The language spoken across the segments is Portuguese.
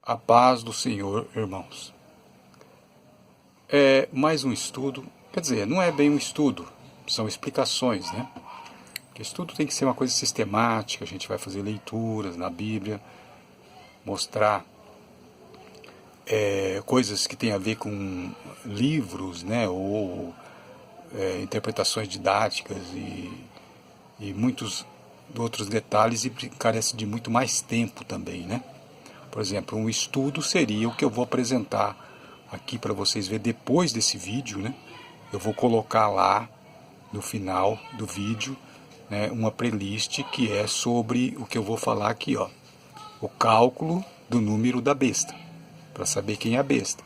A paz do Senhor, irmãos. É mais um estudo, quer dizer, não é bem um estudo, são explicações, né? Porque estudo tem que ser uma coisa sistemática, a gente vai fazer leituras na Bíblia, mostrar coisas que tem a ver com livros, né? Ou interpretações didáticas e muitos outros detalhes e carece de muito mais tempo também, né? Por exemplo, um estudo seria o que eu vou apresentar aqui para vocês verem depois desse vídeo, né? Eu vou colocar lá no final do vídeo, né, uma playlist que é sobre o que eu vou falar aqui, ó, o cálculo do número da besta, para saber quem é a besta,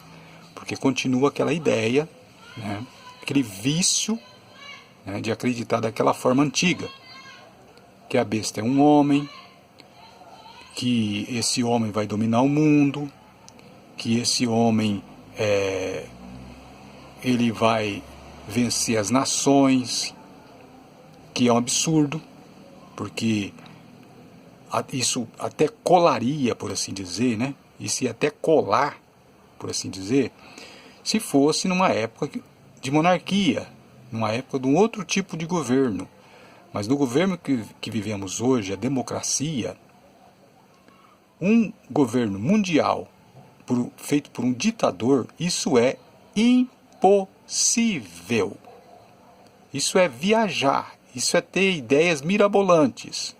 porque continua aquela ideia, né, aquele vício, né, de acreditar daquela forma antiga, que a besta é um homem, que esse homem vai dominar o mundo, que esse homem ele vai vencer as nações, que é um absurdo, porque isso até colaria, por assim dizer, né? Isso ia até colar, por assim dizer, se fosse numa época de monarquia, numa época de um outro tipo de governo. Mas no governo que vivemos hoje, a democracia, um governo mundial feito por um ditador, isso é impossível. Isso é viajar, isso é ter ideias mirabolantes,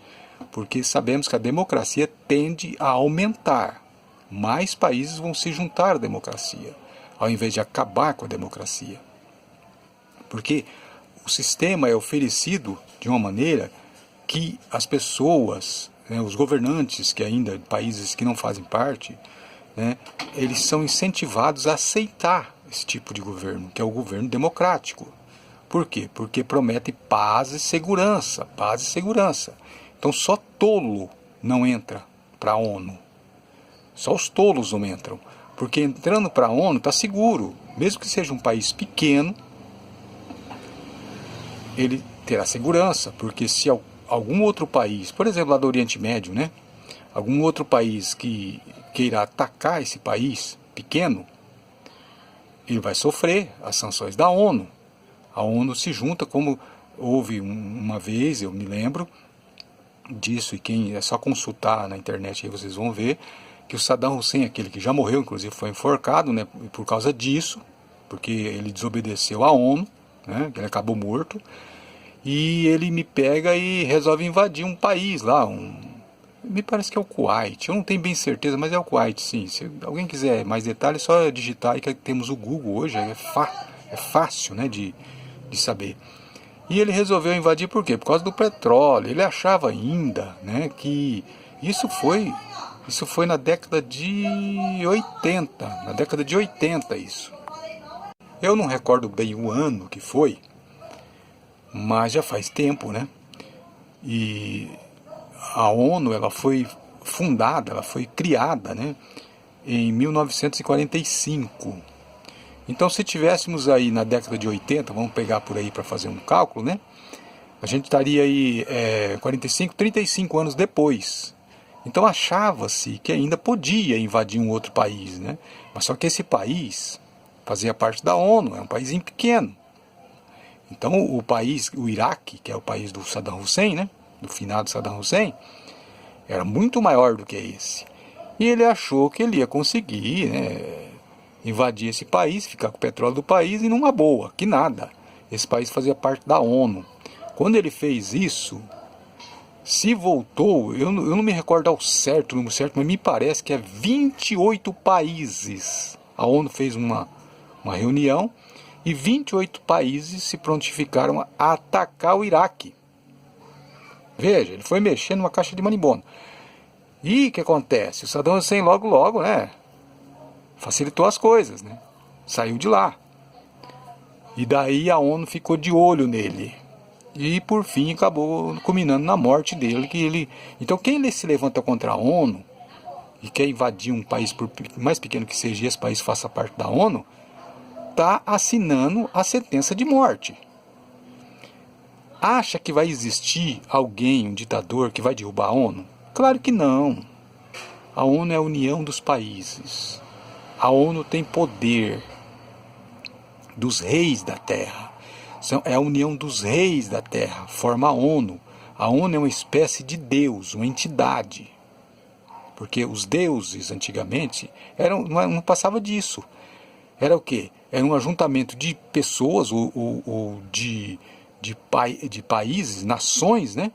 porque sabemos que a democracia tende a aumentar. Mais países vão se juntar à democracia, ao invés de acabar com a democracia. Porque o sistema é oferecido de uma maneira que as pessoas, né, os governantes que ainda, países que não fazem parte, né, eles são incentivados a aceitar esse tipo de governo, que é o governo democrático. Por quê? Porque promete paz e segurança, paz e segurança. Então só tolo não entra para a ONU. Só os tolos não entram. Porque entrando para a ONU está seguro. Mesmo que seja um país pequeno, ele terá segurança. Porque se algum outro país, por exemplo lá do Oriente Médio, né? Algum outro país que queira atacar esse país pequeno, ele vai sofrer as sanções da ONU. A ONU se junta, como houve uma vez, eu me lembro disso, e quem é só consultar na internet aí vocês vão ver, que o Saddam Hussein, aquele que já morreu, inclusive foi enforcado, né, por causa disso, porque ele desobedeceu à ONU, né, ele acabou morto, e ele me pega e resolve invadir um país lá, me parece que é o Kuwait, eu não tenho bem certeza, mas é o Kuwait, sim. Se alguém quiser mais detalhes, é só digitar aí que temos o Google hoje, é fácil, né, de saber. E ele resolveu invadir por quê? Por causa do petróleo. Ele achava ainda, né, que isso foi na década de 80, isso. Eu não recordo bem o ano que foi, mas já faz tempo, né? E a ONU, ela foi fundada, ela foi criada, né, em 1945. Então, se tivéssemos aí na década de 80, vamos pegar por aí para fazer um cálculo, né? A gente estaria aí 45, 35 anos depois. Então, achava-se que ainda podia invadir um outro país, né? Mas só que esse país fazia parte da ONU, é um país pequeno. Então, o Iraque, que é o país do Saddam Hussein, né? Do finado Saddam Hussein, era muito maior do que esse. E ele achou que ele ia conseguir, né, invadir esse país, ficar com o petróleo do país e numa boa, que nada. Esse país fazia parte da ONU. Quando ele fez isso, se voltou, eu não me recordo ao certo, o número certo, mas me parece que é 28 países. A ONU fez uma reunião e 28 países se prontificaram a atacar o Iraque. Veja, ele foi mexer numa caixa de marimbondo. E o que acontece? O Saddam Hussein logo, né, facilitou as coisas, né? Saiu de lá. E daí a ONU ficou de olho nele. E por fim acabou culminando na morte dele. Então quem se levanta contra a ONU e quer invadir um país, por mais pequeno que seja, e esse país faça parte da ONU, está assinando a sentença de morte. Acha que vai existir alguém, um ditador, que vai derrubar a ONU? Claro que não. A ONU é a união dos países. A ONU tem poder dos reis da Terra. É a união dos reis da Terra, forma a ONU. A ONU é uma espécie de Deus, uma entidade. Porque os deuses, antigamente, não passava disso. Era o quê? Era um ajuntamento de pessoas ou de países, nações, né?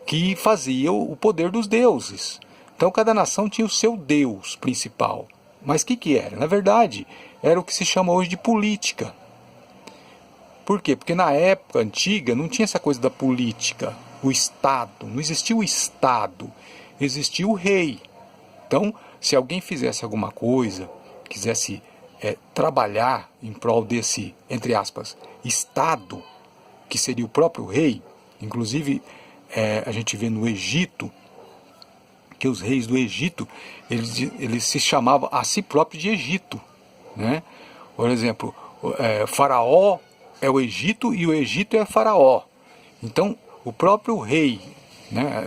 Que faziam o poder dos deuses. Então cada nação tinha o seu deus principal. Mas o que era? Na verdade, era o que se chama hoje de política. Por quê? Porque na época antiga não tinha essa coisa da política, o Estado. Não existia o Estado, existia o rei. Então, se alguém fizesse alguma coisa, quisesse trabalhar em prol desse, entre aspas, Estado, que seria o próprio rei, inclusive a gente vê no Egito, que os reis do Egito, eles se chamavam a si próprios de Egito, né? Por exemplo, Faraó é o Egito e o Egito é Faraó. Então, o próprio rei, né?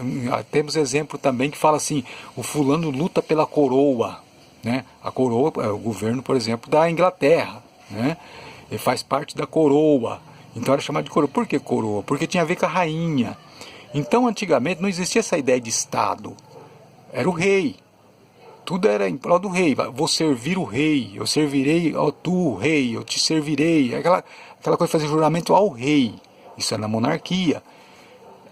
Temos exemplo também que fala assim, o fulano luta pela coroa, né? A coroa é o governo, por exemplo, da Inglaterra, né? Ele faz parte da coroa. Então era chamado de coroa. Por que coroa? Porque tinha a ver com a rainha. Então, antigamente, não existia essa ideia de Estado. Era o rei. Tudo era em prol do rei. Vou servir o rei. Eu servirei ao tu, rei. Eu te servirei. Aquela coisa de fazer juramento ao rei. Isso é na monarquia.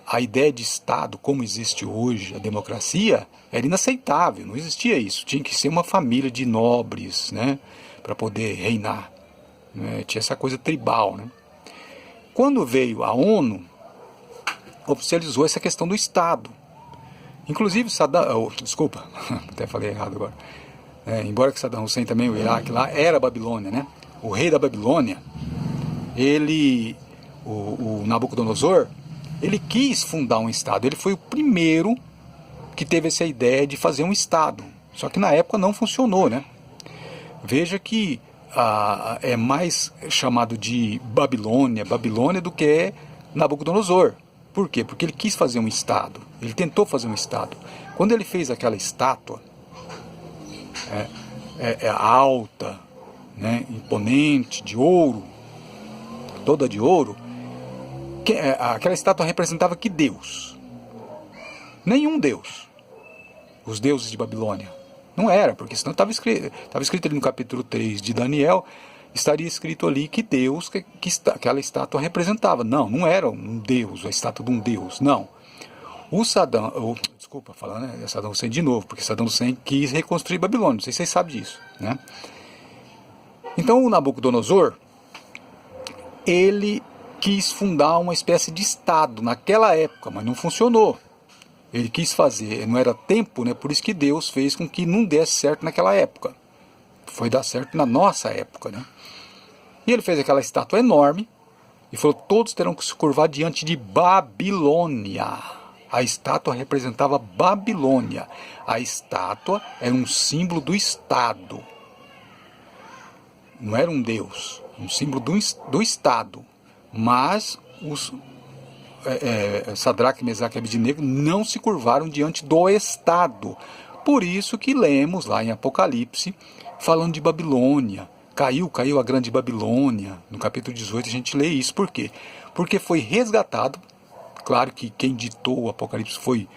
A ideia de Estado, como existe hoje, a democracia, era inaceitável. Não existia isso. Tinha que ser uma família de nobres, né? Para poder reinar. Né? Tinha essa coisa tribal, né? Quando veio a ONU, oficializou essa questão do Estado. Inclusive, desculpa, até falei errado agora. Embora que Saddam Hussein também, o Iraque lá, era Babilônia, né? O rei da Babilônia, o Nabucodonosor, ele quis fundar um Estado. Ele foi o primeiro que teve essa ideia de fazer um Estado. Só que na época não funcionou, né? Veja que é mais chamado de Babilônia do que Nabucodonosor. Por quê? Porque ele quis fazer um Estado. Ele tentou fazer um Estado. Quando ele fez aquela estátua alta, né, imponente, de ouro, toda de ouro, aquela estátua representava que Deus? Nenhum Deus. Os deuses de Babilônia. Não era, porque senão estava escrito ali no capítulo 3 de Daniel, estaria escrito ali que Deus, que aquela estátua representava. Não era um Deus, a estátua de um Deus, não. Desculpa falar, né? Saddam Hussein de novo, porque Saddam Hussein quis reconstruir Babilônia, não sei se vocês sabem disso, né? Então o Nabucodonosor, ele quis fundar uma espécie de Estado naquela época, mas não funcionou. Ele quis fazer, não era tempo, né? Por isso que Deus fez com que não desse certo naquela época. Foi dar certo na nossa época, né? E ele fez aquela estátua enorme e falou: todos terão que se curvar diante de Babilônia. A estátua representava Babilônia. A estátua era um símbolo do Estado. Não era um Deus, um símbolo do Estado. Mas Sadraque, Mesaque e Abednego não se curvaram diante do Estado. Por isso que lemos lá em Apocalipse, falando de Babilônia. Caiu a grande Babilônia. No capítulo 18 a gente lê isso. Por quê? Porque foi resgatado. Claro que quem ditou o Apocalipse foi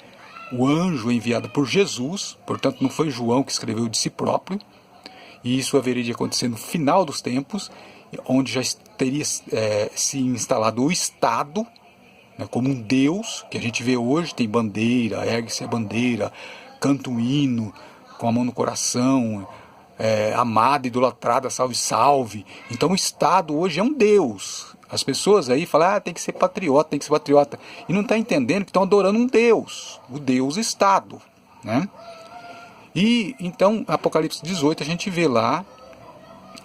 o anjo enviado por Jesus. Portanto, não foi João que escreveu de si próprio. E isso haveria de acontecer no final dos tempos, onde já teria se instalado o Estado, né, como um Deus, que a gente vê hoje, tem bandeira, ergue-se a bandeira, canta um hino com a mão no coração, amada, idolatrada, salve, salve. Então o Estado hoje é um Deus. As pessoas aí falam, tem que ser patriota, e não está entendendo que estão adorando um Deus, o Deus Estado, né? E então, Apocalipse 18, a gente vê lá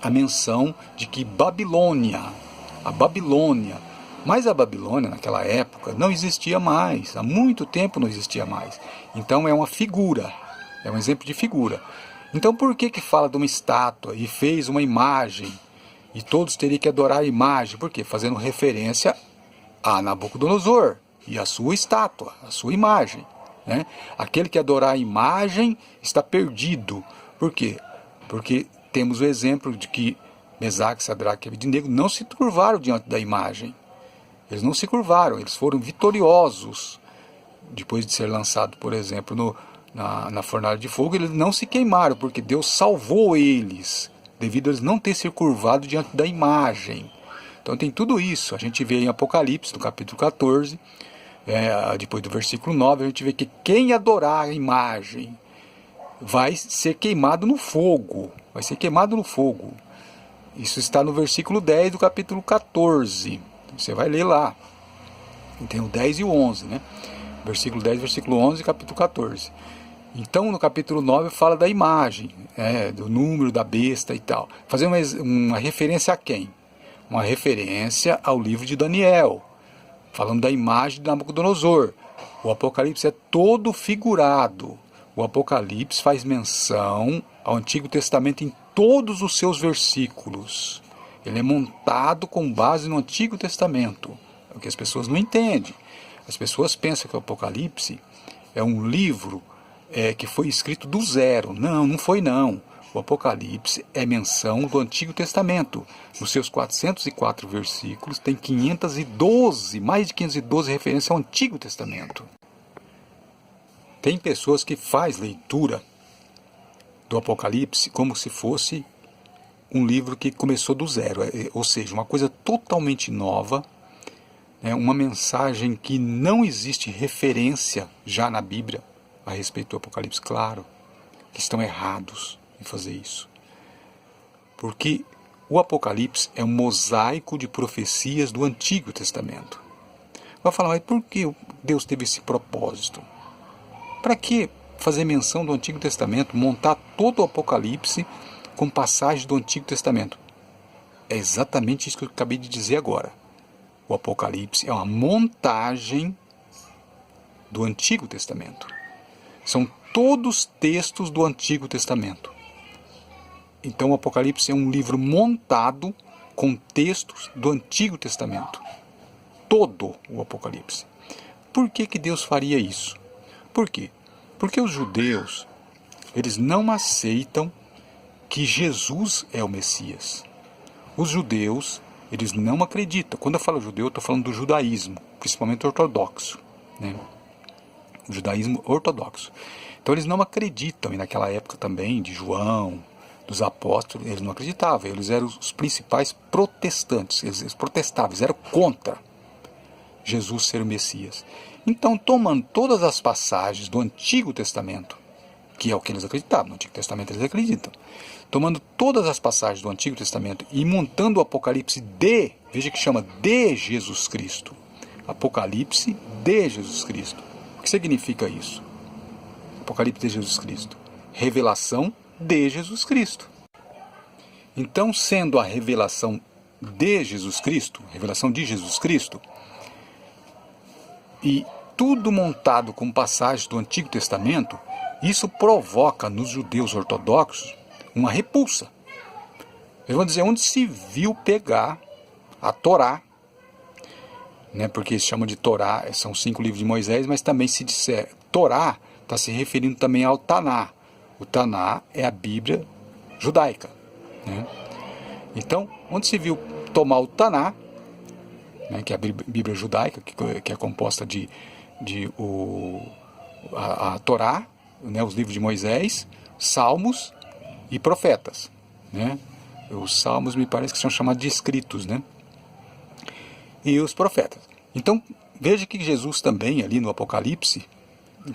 a menção de que a Babilônia, mas a Babilônia naquela época não existia mais, há muito tempo não existia mais. Então é uma figura, é um exemplo de figura. Então por que fala de uma estátua e fez uma imagem e todos teriam que adorar a imagem? Por quê? Fazendo referência a Nabucodonosor e a sua estátua, a sua imagem. né? Aquele que adorar a imagem está perdido. Por quê? Porque temos o exemplo de que Mesaque, Sadraque e Abednego não se curvaram diante da imagem. Eles não se curvaram, eles foram vitoriosos. Depois de ser lançado, por exemplo, na fornalha de fogo, eles não se queimaram, porque Deus salvou eles, devido a eles não terem se curvado diante da imagem. Então tem tudo isso. A gente vê em Apocalipse, no capítulo 14, depois do versículo 9, a gente vê que quem adorar a imagem vai ser queimado no fogo. Vai ser queimado no fogo. Isso está no versículo 10 do capítulo 14. Você vai ler lá. Tem o 10 e o 11, né? Versículo 10, versículo 11, capítulo 14. Então, no capítulo 9, fala da imagem, do número da besta e tal. Fazer uma referência a quem? Uma referência ao livro de Daniel, falando da imagem de Nabucodonosor. O Apocalipse é todo figurado. O Apocalipse faz menção ao Antigo Testamento em todos os seus versículos. Ele é montado com base no Antigo Testamento. É o que as pessoas não entendem. As pessoas pensam que o Apocalipse é um livro que foi escrito do zero. Não, não foi não. O Apocalipse é menção do Antigo Testamento. Nos seus 404 versículos tem 512, mais de 512 referências ao Antigo Testamento. Tem pessoas que fazem leitura do Apocalipse como se fosse um livro que começou do zero, ou seja, uma coisa totalmente nova, uma mensagem que não existe referência já na Bíblia a respeito do Apocalipse. Claro que estão errados em fazer isso, porque o Apocalipse é um mosaico de profecias do Antigo Testamento. Vai falar, mas por que Deus teve esse propósito? Para que fazer menção do Antigo Testamento, montar todo o Apocalipse com passagens do Antigo Testamento? É exatamente isso que eu acabei de dizer agora. O Apocalipse é uma montagem do Antigo Testamento. São todos textos do Antigo Testamento. Então o Apocalipse é um livro montado com textos do Antigo Testamento. Todo o Apocalipse. Por que Deus faria isso? Por quê? Porque os judeus, eles não aceitam que Jesus é o Messias. Os judeus, eles não acreditam. Quando eu falo judeu, eu estou falando do judaísmo, principalmente ortodoxo, né? O judaísmo ortodoxo. Então eles não acreditam, e naquela época também, de João, dos apóstolos, eles não acreditavam. Eles eram os principais protestantes, eles protestavam, eles eram contra Jesus ser o Messias. Então, tomando todas as passagens do Antigo Testamento, que é o que eles acreditavam, no Antigo Testamento eles acreditam, tomando todas as passagens do Antigo Testamento e montando o Apocalipse veja que chama de Jesus Cristo, Apocalipse de Jesus Cristo. O que significa isso? Apocalipse de Jesus Cristo, revelação de Jesus Cristo. Então, sendo a revelação de Jesus Cristo, revelação de Jesus Cristo, e tudo montado com passagens do Antigo Testamento, isso provoca nos judeus ortodoxos uma repulsa. Eles vão dizer, onde se viu pegar a Torá, porque eles chamam de Torá, são 5 livros de Moisés, mas também se disser Torá, está se referindo também ao Taná. O Taná é a Bíblia judaica. Então, onde se viu tomar o Taná, que é a Bíblia judaica, que é composta de a Torá, os livros de Moisés, Salmos e Profetas. Os Salmos me parece que são chamados de escritos, e os Profetas. Então, veja que Jesus também, ali no Apocalipse,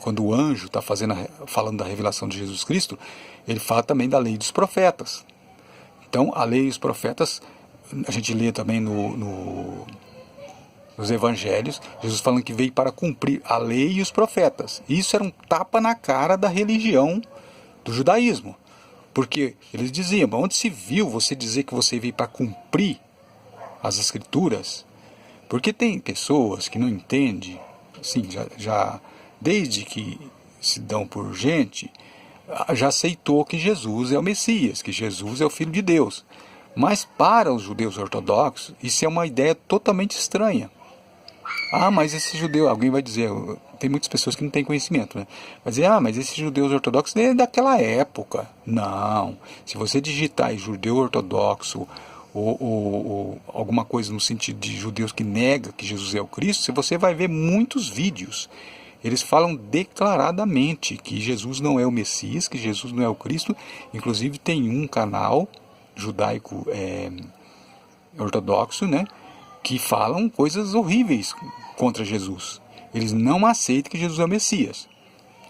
quando o anjo está falando da revelação de Jesus Cristo, ele fala também da lei dos profetas. Então, a lei e os profetas, a gente lê também nos evangelhos, Jesus falando que veio para cumprir a lei e os profetas. Isso era um tapa na cara da religião do judaísmo. Porque eles diziam, onde se viu você dizer que você veio para cumprir as escrituras? Porque tem pessoas que não entendem, assim, já desde que se dão por gente, já aceitou que Jesus é o Messias, que Jesus é o Filho de Deus. Mas para os judeus ortodoxos, isso é uma ideia totalmente estranha. Ah, mas esse judeu, alguém vai dizer, tem muitas pessoas que não têm conhecimento, né? Vai dizer, ah, mas esses judeus ortodoxos é daquela época. Não. Se você digitar aí judeu ortodoxo ou alguma coisa no sentido de judeus que nega que Jesus é o Cristo, você vai ver muitos vídeos. Eles falam declaradamente que Jesus não é o Messias, que Jesus não é o Cristo. Inclusive tem um canal judaico ortodoxo, né, que falam coisas horríveis contra Jesus. Eles não aceitam que Jesus é o Messias.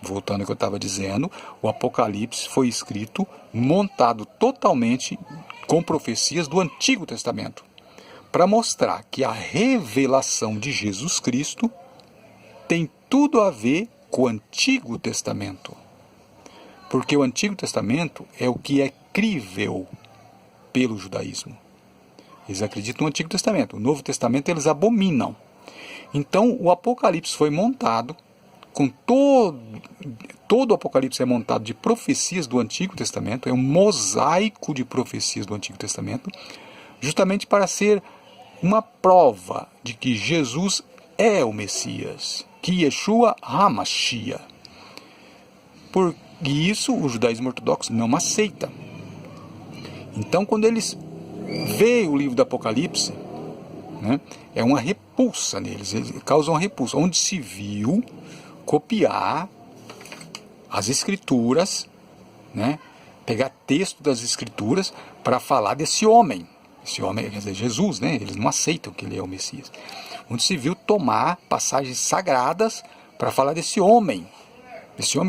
Voltando ao que eu estava dizendo, o Apocalipse foi escrito, montado totalmente com profecias do Antigo Testamento, para mostrar que a revelação de Jesus Cristo tem tudo a ver com o Antigo Testamento. Porque o Antigo Testamento é o que é crível pelo judaísmo. Eles acreditam no Antigo Testamento. O Novo Testamento eles abominam. Então o Apocalipse foi montado com todo o Apocalipse é montado de profecias do Antigo Testamento, é um mosaico de profecias do Antigo Testamento, justamente para ser uma prova de que Jesus é o Messias, que Yeshua HaMashiach. Por isso o judaísmo ortodoxo não aceita. Então quando eles veem o livro do Apocalipse, né, é uma repulsa neles, eles causam uma repulsa, onde se viu copiar as escrituras, né, pegar texto das escrituras para falar desse homem. Esse homem, quer dizer, Jesus, né, eles não aceitam que ele é o Messias. Onde se viu tomar passagens sagradas para falar desse homem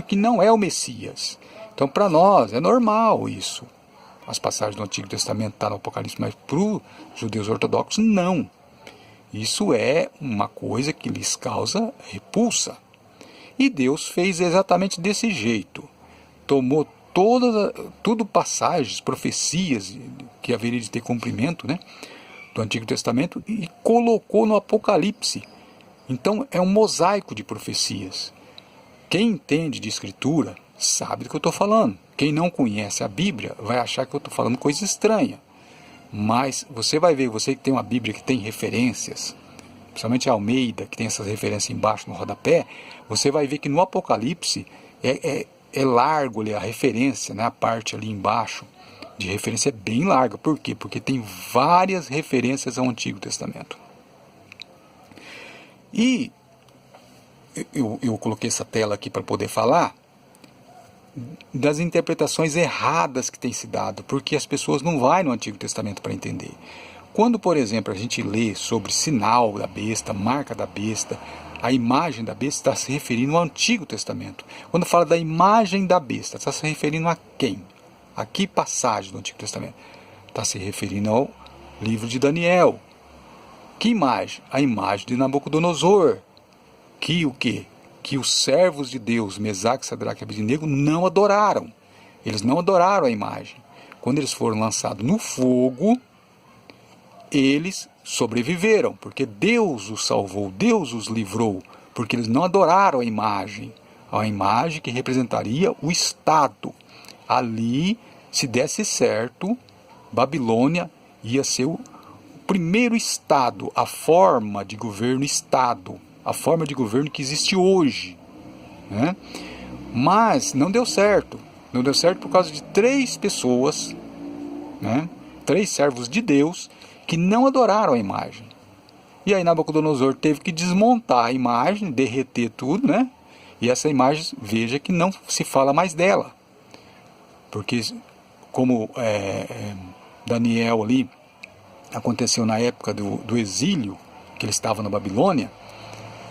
que não é o Messias. Então para nós é normal isso. As passagens do Antigo Testamento estão no Apocalipse, mas para os judeus ortodoxos não. Isso é uma coisa que lhes causa repulsa. E Deus fez exatamente desse jeito. Tomou tudo passagens, profecias que haveria de ter cumprimento, né, do Antigo Testamento e colocou no Apocalipse. Então é um mosaico de profecias. Quem entende de escritura sabe do que eu estou falando. Quem não conhece a Bíblia vai achar que eu estou falando coisa estranha. Mas você vai ver, você que tem uma Bíblia que tem referências, principalmente a Almeida, que tem essas referências embaixo no rodapé, você vai ver que no Apocalipse é largo ali a referência, né, a parte ali embaixo de referência é bem larga. Por quê? Porque tem várias referências ao Antigo Testamento. E eu coloquei essa tela aqui para poder falar das interpretações erradas que tem se dado, porque as pessoas não vão no Antigo Testamento para entender. Quando, por exemplo, a gente lê sobre sinal da besta, marca da besta, a imagem da besta está se referindo ao Antigo Testamento. Quando fala da imagem da besta, está se referindo a quem? A que passagem do Antigo Testamento? Está se referindo ao livro de Daniel. Que imagem? A imagem de Nabucodonosor. Que o quê? Que os servos de Deus, Mesaque, Sadraque e Abednego, não adoraram. Eles não adoraram a imagem. Quando eles foram lançados no fogo, eles sobreviveram, porque Deus os salvou, Deus os livrou, porque eles não adoraram a imagem que representaria o Estado. Ali, se desse certo, Babilônia ia ser o primeiro Estado, a forma de governo Estado, a forma de governo que existe hoje, né? Mas não deu certo. Não deu certo por causa de 3 pessoas, né? 3 servos de Deus que não adoraram a imagem. E aí Nabucodonosor teve que desmontar a imagem, derreter tudo, né? E essa imagem, veja que não se fala mais dela. Porque como Daniel ali aconteceu na época do exílio, que ele estava na Babilônia,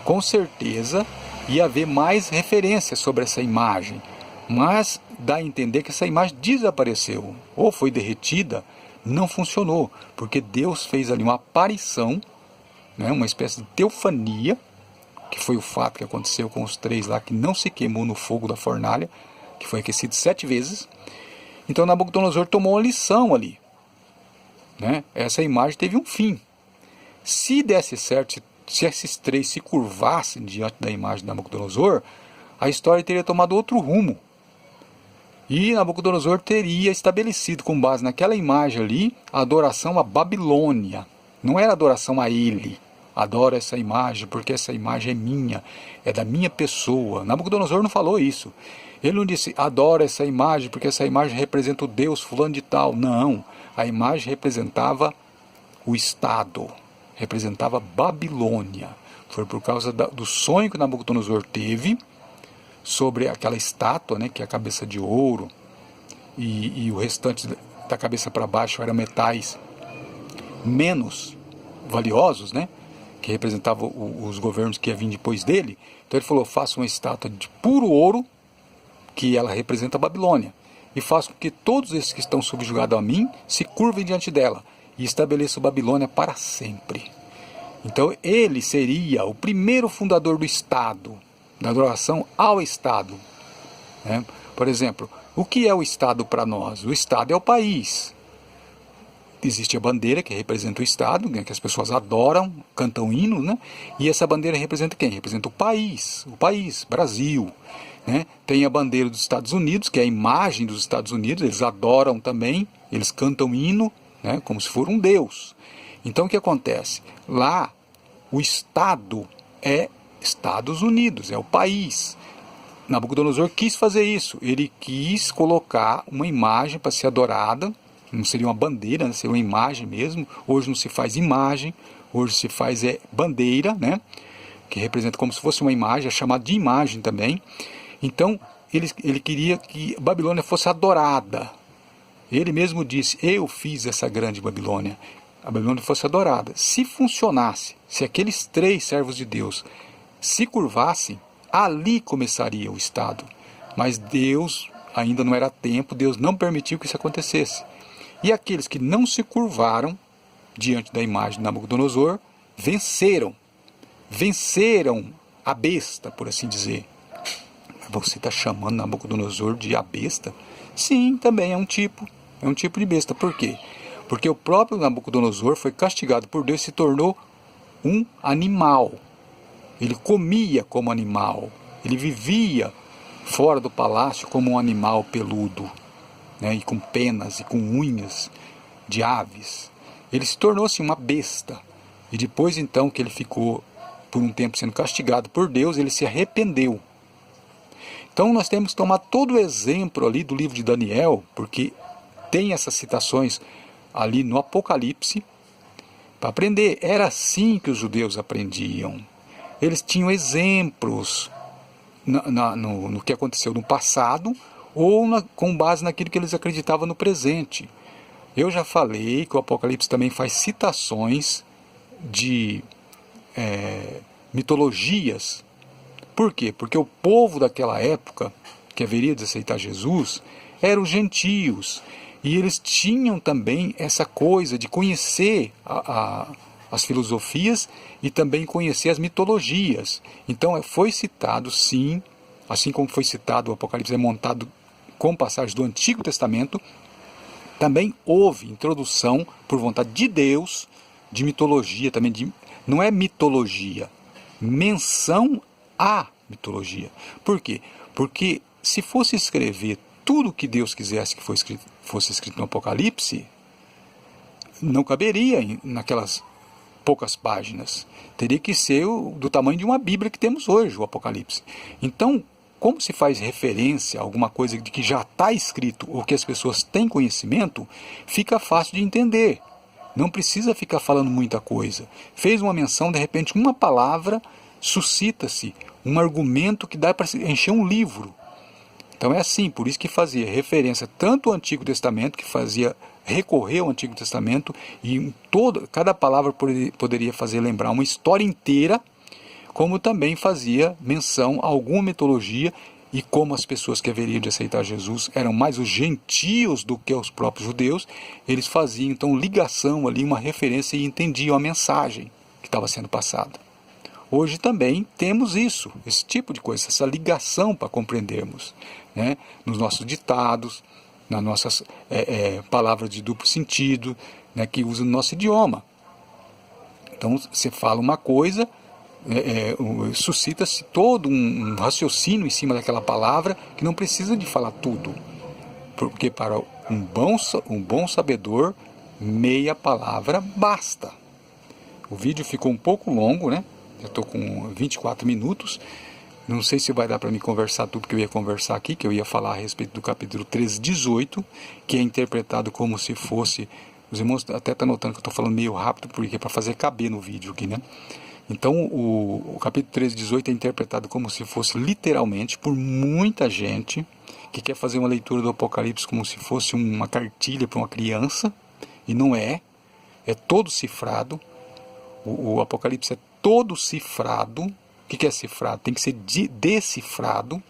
com certeza ia haver mais referências sobre essa imagem, mas dá a entender que essa imagem desapareceu, ou foi derretida, não funcionou, porque Deus fez ali uma aparição, né, uma espécie de teofania, que foi o fato que aconteceu com os 3 lá, que não se queimou no fogo da fornalha, que foi aquecido 7 vezes. Então Nabucodonosor tomou uma lição ali, né? Essa imagem teve um fim. Se desse certo, se esses 3 se curvassem diante da imagem de Nabucodonosor, a história teria tomado outro rumo. E Nabucodonosor teria estabelecido, com base naquela imagem ali, a adoração à Babilônia. Não era adoração a ele, adoro essa imagem, porque essa imagem é minha, é da minha pessoa. Nabucodonosor não falou isso. Ele não disse, adoro essa imagem, porque essa imagem representa o Deus fulano de tal. Não, a imagem representava o Estado, representava Babilônia. Foi por causa do sonho que Nabucodonosor teve sobre aquela estátua, né, que é a cabeça de ouro, e o restante da cabeça para baixo eram metais menos valiosos, né, que representavam os governos que iam vir depois dele. Então ele falou, faça uma estátua de puro ouro, que ela representa a Babilônia, e faça com que todos esses que estão subjugados a mim se curvem diante dela, e estabeleça a Babilônia para sempre. Então ele seria o primeiro fundador do Estado, da adoração ao Estado, né? Por exemplo, o que é o Estado para nós? O Estado é o país. Existe a bandeira que representa o Estado, né, que as pessoas adoram, cantam hinos, né? E essa bandeira representa quem? Representa o país, Brasil. Né? Tem a bandeira dos Estados Unidos, que é a imagem dos Estados Unidos, eles adoram também, eles cantam hino, né, como se for um Deus. Então o que acontece? Lá o Estado é Estados Unidos, é o país. Nabucodonosor quis fazer isso, ele quis colocar uma imagem para ser adorada, não seria uma bandeira, né, seria uma imagem mesmo. Hoje não se faz imagem, hoje se faz bandeira, né, que representa como se fosse uma imagem, é chamada de imagem também. Então ele queria que Babilônia fosse adorada. Ele mesmo disse, eu fiz essa grande Babilônia. A Babilônia fosse adorada. Se funcionasse, se aqueles 3 servos de Deus se curvassem, ali começaria o Estado. Mas Deus, ainda não era tempo, Deus não permitiu que isso acontecesse. E aqueles que não se curvaram diante da imagem de Nabucodonosor, venceram. Venceram a besta, por assim dizer. Você está chamando Nabucodonosor de a besta? Sim, também é um tipo de besta. Por quê? Porque o próprio Nabucodonosor foi castigado por Deus e se tornou um animal. Ele comia como animal. Ele vivia fora do palácio como um animal peludo, né, e com penas e com unhas de aves. Ele se tornou assim uma besta. E depois então que ele ficou por um tempo sendo castigado por Deus, ele se arrependeu. Então nós temos que tomar todo o exemplo ali do livro de Daniel, porque tem essas citações ali no Apocalipse, para aprender. Era assim que os judeus aprendiam. Eles tinham exemplos no que aconteceu no passado, ou com base naquilo que eles acreditavam no presente. Eu já falei que o Apocalipse também faz citações de mitologias. Por quê? Porque o povo daquela época, que haveria de aceitar Jesus, eram os gentios. E eles tinham também essa coisa de conhecer as filosofias e também conhecer as mitologias. Então foi citado, sim, assim como foi citado o Apocalipse é montado com passagens do Antigo Testamento, também houve introdução, por vontade de Deus, de mitologia também. Não é mitologia, menção à mitologia. Por quê? Porque se fosse escrever tudo o que Deus quisesse que fosse escrito no Apocalipse, não caberia naquelas poucas páginas. Teria que ser do tamanho de uma Bíblia que temos hoje, o Apocalipse. Então, como se faz referência a alguma coisa de que já está escrito ou que as pessoas têm conhecimento, fica fácil de entender. Não precisa ficar falando muita coisa. Fez uma menção, de repente, uma palavra, suscita-se um argumento que dá para encher um livro. Então é assim, por isso que fazia referência tanto ao Antigo Testamento, que fazia recorrer ao Antigo Testamento, e cada palavra poderia fazer lembrar uma história inteira, como também fazia menção a alguma mitologia, e como as pessoas que haveriam de aceitar Jesus eram mais os gentios do que os próprios judeus, eles faziam então ligação ali, uma referência, e entendiam a mensagem que estava sendo passada. Hoje também temos isso, esse tipo de coisa, essa ligação para compreendermos, né? Nos nossos ditados, nas nossas palavras de duplo sentido, né, que usam no nosso idioma. Então você fala uma coisa, suscita-se todo um raciocínio em cima daquela palavra, que não precisa de falar tudo, porque para um bom sabedor, meia palavra basta. O vídeo ficou um pouco longo, né? Eu estou com 24 minutos. Não sei se vai dar para me conversar tudo que eu ia conversar aqui, que eu ia falar a respeito do capítulo 13:18, que é interpretado como se fosse... Os irmãos até estão notando que eu estou falando meio rápido, porque é para fazer caber no vídeo aqui, né? Então, o capítulo 13:18 é interpretado como se fosse literalmente por muita gente que quer fazer uma leitura do Apocalipse como se fosse uma cartilha para uma criança, e não é. É todo cifrado. O Apocalipse é todo cifrado. O que é cifrado? Tem que ser decifrado,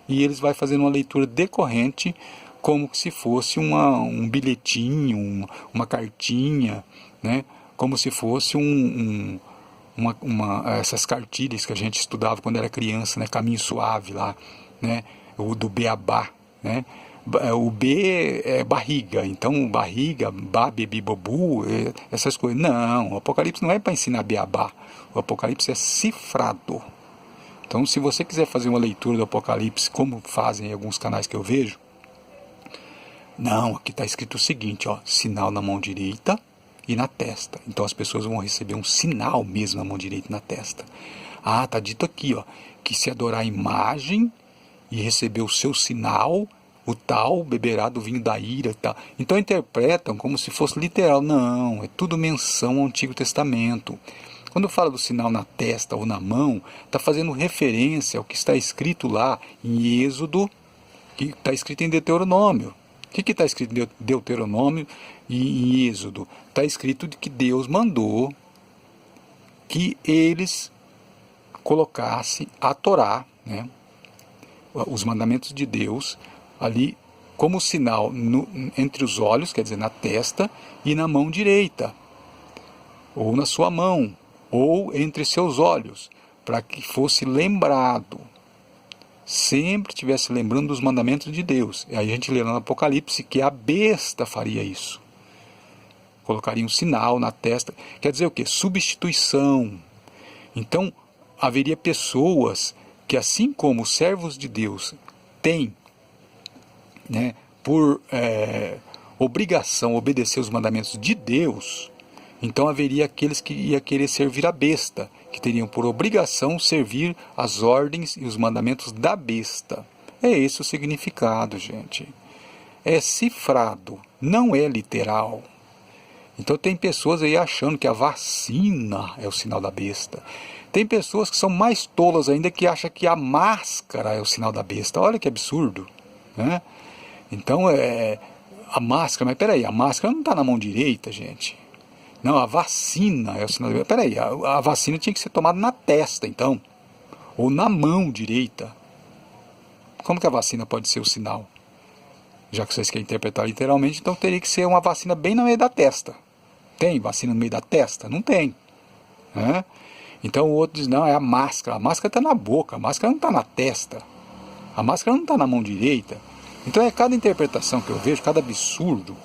e eles vão fazendo uma leitura decorrente como se fosse um bilhetinho, uma cartinha, né? Como se fosse essas cartilhas que a gente estudava quando era criança, né? Caminho Suave lá, né? O do Beabá, né? O B é barriga, então barriga, bá, bebi, bobu, essas coisas. Não, o Apocalipse não é para ensinar beabá, o Apocalipse é cifrado. Então, se você quiser fazer uma leitura do Apocalipse, como fazem em alguns canais que eu vejo, não, aqui está escrito o seguinte, ó, sinal na mão direita e na testa. Então as pessoas vão receber um sinal mesmo na mão direita e na testa. Ah, está dito aqui, ó, que se adorar a imagem e receber o seu sinal, o tal beberá do vinho da ira e tal. Então interpretam como se fosse literal. Não, é tudo menção ao Antigo Testamento. Quando fala do sinal na testa ou na mão, está fazendo referência ao que está escrito lá em Êxodo, que está escrito em Deuteronômio. O que está escrito em Deuteronômio e em Êxodo? Está escrito de que Deus mandou que eles colocassem a Torá, né, os mandamentos de Deus, ali como sinal entre os olhos, quer dizer, na testa, e na mão direita, ou na sua mão, ou entre seus olhos, para que fosse lembrado, sempre estivesse lembrando dos mandamentos de Deus. E aí a gente lê lá no Apocalipse que a besta faria isso. Colocaria um sinal na testa. Quer dizer o quê? Substituição. Então, haveria pessoas que, assim como os servos de Deus têm, né, por obrigação obedecer os mandamentos de Deus, então haveria aqueles que iam querer servir a besta, que teriam por obrigação servir as ordens e os mandamentos da besta. É esse o significado, gente. É cifrado, não é literal. Então tem pessoas aí achando que a vacina é o sinal da besta. Tem pessoas que são mais tolas ainda, que acham que a máscara é o sinal da besta. Olha que absurdo, né? Então a máscara, mas peraí, a máscara não está na mão direita, gente. Não, a vacina é o sinal da besta. Peraí, a vacina tinha que ser tomada na testa, então. Ou na mão direita. Como que a vacina pode ser o sinal? Já que vocês querem interpretar literalmente, então teria que ser uma vacina bem no meio da testa. Tem vacina no meio da testa? Não tem, né? Então o outro diz, não, é a máscara está na boca, a máscara não está na testa, a máscara não está na mão direita. Então é cada interpretação que eu vejo, cada absurdo,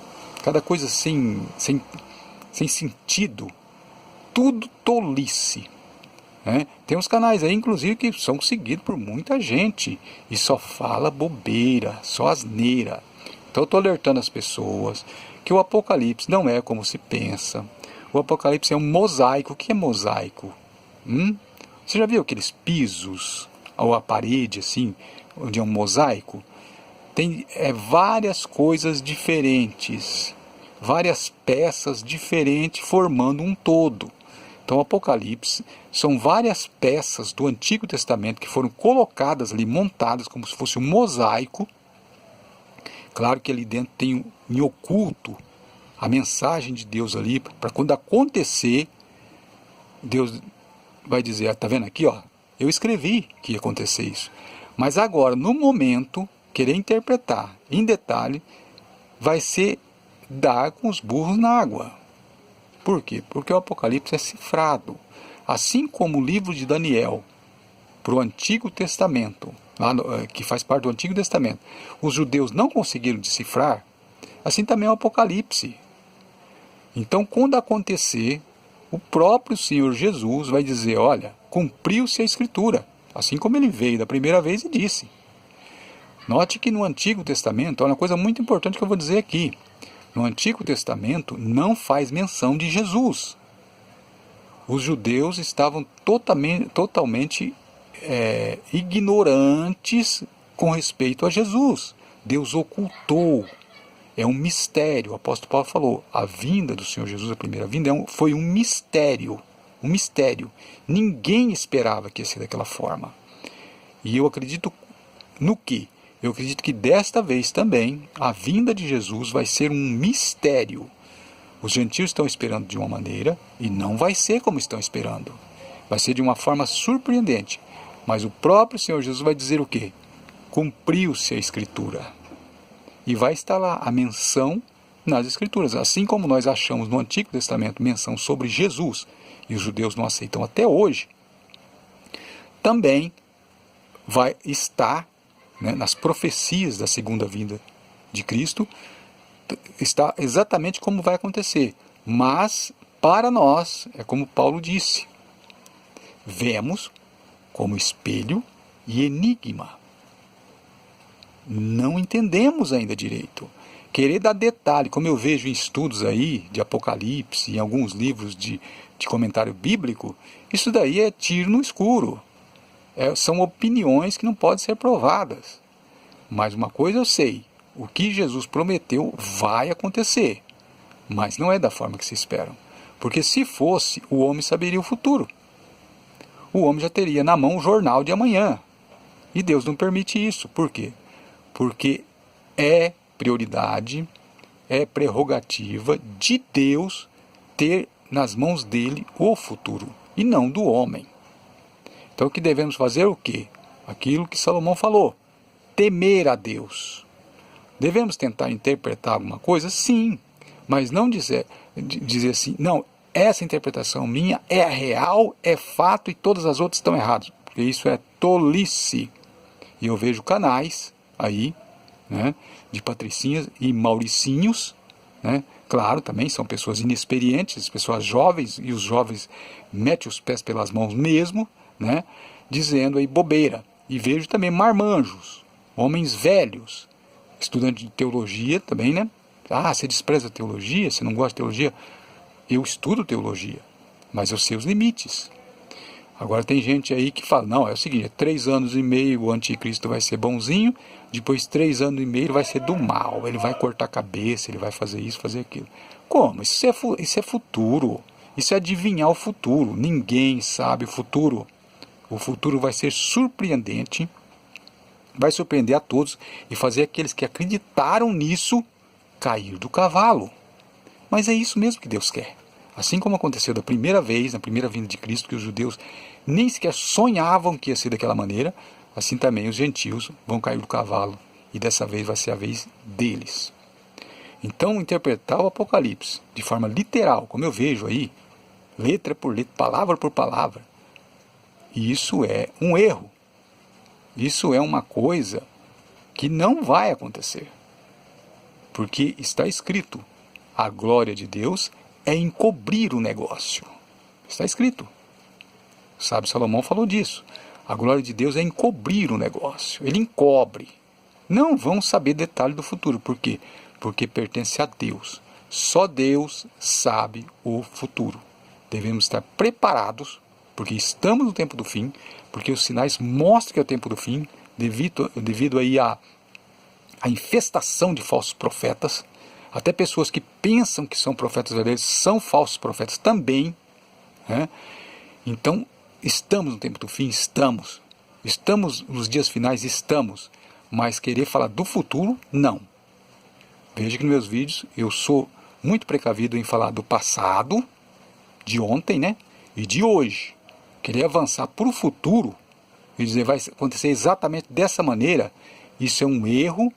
cada coisa sem sentido, tudo tolice, né? Tem uns canais aí, inclusive, que são seguidos por muita gente e só fala bobeira, só asneira. Então eu estou alertando as pessoas que o Apocalipse não é como se pensa. O Apocalipse é um mosaico. O que é mosaico? Você já viu aqueles pisos, ou a parede assim, onde é um mosaico? Tem várias coisas diferentes, várias peças diferentes formando um todo. Então o Apocalipse são várias peças do Antigo Testamento que foram colocadas ali, montadas como se fosse um mosaico. Claro que ali dentro tem em oculto a mensagem de Deus ali, para quando acontecer, Deus vai dizer, está vendo aqui, ó, eu escrevi que ia acontecer isso. Mas agora, no momento, querer interpretar em detalhe, vai ser dar com os burros na água. Por quê? Porque o Apocalipse é cifrado. Assim como o livro de Daniel, para o Antigo Testamento, que faz parte do Antigo Testamento, os judeus não conseguiram decifrar, assim também é o Apocalipse. Então, quando acontecer, o próprio Senhor Jesus vai dizer, olha, cumpriu-se a Escritura, assim como ele veio da primeira vez e disse. Note que no Antigo Testamento, olha uma coisa muito importante que eu vou dizer aqui, no Antigo Testamento não faz menção de Jesus. os judeus estavam totalmente ignorantes com respeito a Jesus. Deus ocultou. É um mistério. O apóstolo Paulo falou, a vinda do Senhor Jesus, a primeira vinda, foi um mistério. Um mistério. Ninguém esperava que ia ser daquela forma. E eu acredito no quê? Eu acredito que desta vez também a vinda de Jesus vai ser um mistério. Os gentios estão esperando de uma maneira e não vai ser como estão esperando. Vai ser de uma forma surpreendente. Mas o próprio Senhor Jesus vai dizer o quê? Cumpriu-se a Escritura. E vai estar lá a menção nas Escrituras. Assim como nós achamos no Antigo Testamento menção sobre Jesus, e os judeus não aceitam até hoje, também vai estar, né, nas profecias da segunda vinda de Cristo, está exatamente como vai acontecer. Mas, para nós, é como Paulo disse, vemos como espelho e enigma. Não entendemos ainda direito. Querer dar detalhe, como eu vejo em estudos aí de Apocalipse, em alguns livros de comentário bíblico, isso daí é tiro no escuro. São opiniões que não podem ser provadas. Mas uma coisa eu sei, o que Jesus prometeu vai acontecer, mas não é da forma que se esperam. Porque se fosse, o homem saberia o futuro. O homem já teria na mão o jornal de amanhã. E Deus não permite isso. Por quê? Porque é prioridade, é prerrogativa de Deus ter nas mãos dele o futuro, e não do homem. Então o que devemos fazer é o quê? Aquilo que Salomão falou, temer a Deus. Devemos tentar interpretar alguma coisa? Sim, mas não dizer assim, não, essa interpretação minha é real, é fato e todas as outras estão erradas, porque isso é tolice. E eu vejo canais aí, né, de patricinhas e mauricinhos, né, claro, também são pessoas inexperientes, pessoas jovens, e os jovens metem os pés pelas mãos mesmo, né, dizendo aí bobeira. E vejo também marmanjos, homens velhos, estudantes de teologia também, né? Ah, você despreza a teologia, você não gosta de teologia? Eu estudo teologia, mas eu sei os limites. Agora tem gente aí que fala, não, é o seguinte, 3 anos e meio o anticristo vai ser bonzinho, depois 3 anos e meio ele vai ser do mal, ele vai cortar a cabeça, ele vai fazer isso, fazer aquilo. Como? Isso é futuro, isso é adivinhar o futuro, ninguém sabe o futuro. O futuro vai ser surpreendente, vai surpreender a todos e fazer aqueles que acreditaram nisso cair do cavalo. Mas é isso mesmo que Deus quer. Assim como aconteceu da primeira vez, na primeira vinda de Cristo, que os judeus nem sequer sonhavam que ia ser daquela maneira, assim também os gentios vão cair do cavalo. E dessa vez vai ser a vez deles. Então, interpretar o Apocalipse de forma literal, como eu vejo aí, letra por letra, palavra por palavra, isso é um erro. Isso é uma coisa que não vai acontecer. Porque está escrito, a glória de Deus é encobrir o negócio. Está escrito. O sábio Salomão falou disso. A glória de Deus é encobrir o negócio. Ele encobre. Não vão saber detalhe do futuro. Por quê? Porque pertence a Deus. Só Deus sabe o futuro. Devemos estar preparados, porque estamos no tempo do fim, porque os sinais mostram que é o tempo do fim, devido aí à infestação de falsos profetas. Até pessoas que pensam que são profetas verdadeiros são falsos profetas também, né? Então, estamos no tempo do fim? Estamos. Estamos nos dias finais? Estamos. Mas querer falar do futuro? Não. Veja que nos meus vídeos eu sou muito precavido em falar do passado, de ontem, né? E de hoje. Querer avançar para o futuro e dizer vai acontecer exatamente dessa maneira, isso é um erro,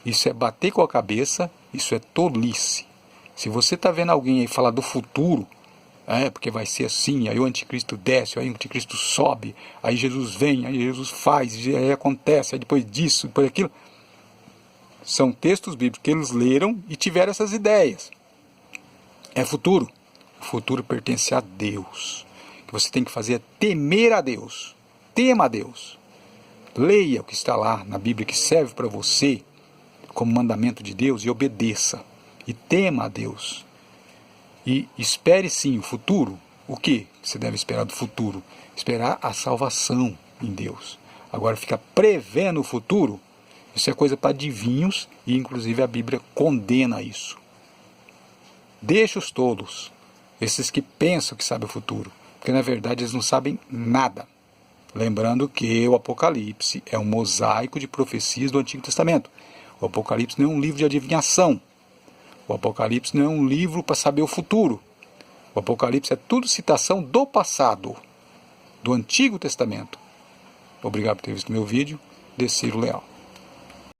isso é bater com a cabeça, isso é tolice. Se você está vendo alguém aí falar do futuro, porque vai ser assim, aí o anticristo desce, aí o anticristo sobe, aí Jesus vem, aí Jesus faz, aí acontece, aí depois disso, depois daquilo. São textos bíblicos que eles leram e tiveram essas ideias. É futuro. O futuro pertence a Deus. O que você tem que fazer é temer a Deus. Tema a Deus. Leia o que está lá na Bíblia que serve para você como mandamento de Deus e obedeça. E tema a Deus. E espere sim o futuro O que você deve esperar do futuro? Esperar a salvação em Deus. Agora, ficar prevendo o futuro, isso é coisa para adivinhos, e inclusive a Bíblia condena isso. Deixa os tolos, esses que pensam que sabem o futuro, porque na verdade eles não sabem nada. Lembrando que o Apocalipse é um mosaico de profecias do Antigo Testamento. O Apocalipse não é um livro de adivinhação. O Apocalipse não é um livro para saber o futuro. O Apocalipse é tudo citação do passado, do Antigo Testamento. Obrigado por ter visto meu vídeo. Deciro Leal.